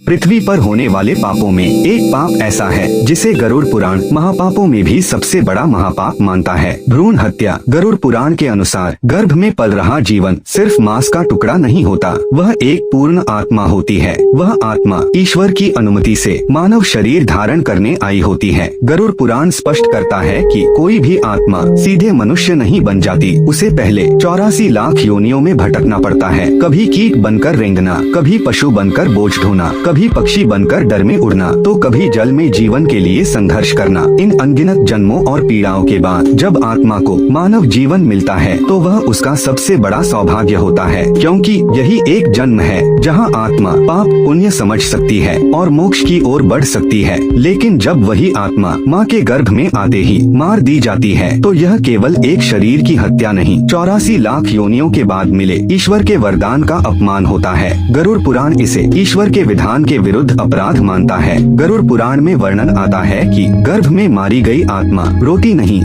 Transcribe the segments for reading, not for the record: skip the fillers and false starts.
पृथ्वी पर होने वाले पापों में एक पाप ऐसा है जिसे गरुड़ पुराण महापापों में भी सबसे बड़ा महापाप मानता है, भ्रूण हत्या। गरुड़ पुराण के अनुसार गर्भ में पल रहा जीवन सिर्फ मांस का टुकड़ा नहीं होता, वह एक पूर्ण आत्मा होती है। वह आत्मा ईश्वर की अनुमति से मानव शरीर धारण करने आई होती है। गरुड़ पुराण स्पष्ट करता है कि कोई भी आत्मा सीधे मनुष्य नहीं बन जाती, उसे पहले 84 लाख योनियों में भटकना पड़ता है। कभी कीट बनकर रेंगना, कभी पशु बनकर बोझ ढोना, कभी पक्षी बनकर डर में उड़ना, तो कभी जल में जीवन के लिए संघर्ष करना। इन अनगिनत जन्मों और पीड़ाओं के बाद जब आत्मा को मानव जीवन मिलता है तो वह उसका सबसे बड़ा सौभाग्य होता है, क्योंकि यही एक जन्म है जहां आत्मा पाप पुण्य समझ सकती है और मोक्ष की ओर बढ़ सकती है। लेकिन जब वही आत्मा माँ के गर्भ में आते ही मार दी जाती है तो यह केवल एक शरीर की हत्या नहीं, 84 लाख योनियों के बाद मिले ईश्वर के वरदान का अपमान होता है। गरुड़ पुराण इसे ईश्वर के विधान के विरुद्ध अपराध मानता है। गरुड़ पुराण में वर्णन आता है कि गर्भ में मारी गई आत्मा रोती नहीं,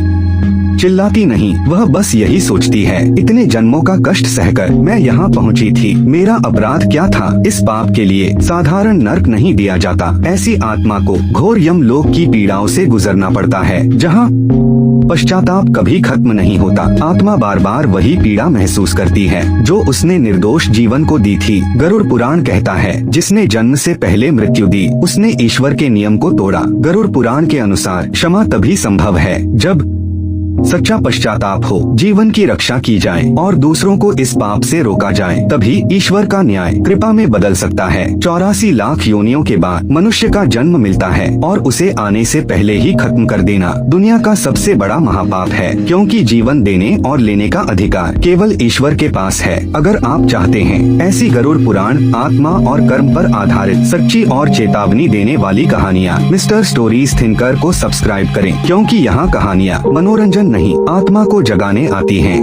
चिल्लाती नहीं, वह बस यही सोचती है, इतने जन्मों का कष्ट सहकर मैं यहाँ पहुँची थी, मेरा अपराध क्या था। इस पाप के लिए साधारण नरक नहीं दिया जाता, ऐसी आत्मा को घोर यमलोक की पीड़ाओं से गुजरना पड़ता है, जहाँ पश्चाताप कभी खत्म नहीं होता। आत्मा बार बार वही पीड़ा महसूस करती है जो उसने निर्दोष जीवन को दी थी। गरुड़ पुराण कहता है, जिसने जन्म से पहले मृत्यु दी उसने ईश्वर के नियम को तोड़ा। गरुड़ पुराण के अनुसार क्षमा तभी संभव है जब सच्चा पश्चाताप हो, जीवन की रक्षा की जाए और दूसरों को इस पाप से रोका जाए, तभी ईश्वर का न्याय कृपा में बदल सकता है। 84 लाख योनियों के बाद मनुष्य का जन्म मिलता है और उसे आने से पहले ही खत्म कर देना दुनिया का सबसे बड़ा महापाप है, क्योंकि जीवन देने और लेने का अधिकार केवल ईश्वर के पास है। अगर आप चाहते हैं ऐसी गरुड़ पुराण आत्मा और कर्म पर आधारित सच्ची और चेतावनी देने वाली कहानियाँ, मिस्टर स्टोरीज थिंकर को सब्सक्राइब करें, क्योंकि यहाँ कहानियाँ मनोरंजन नहीं आत्मा को जगाने आती हैं।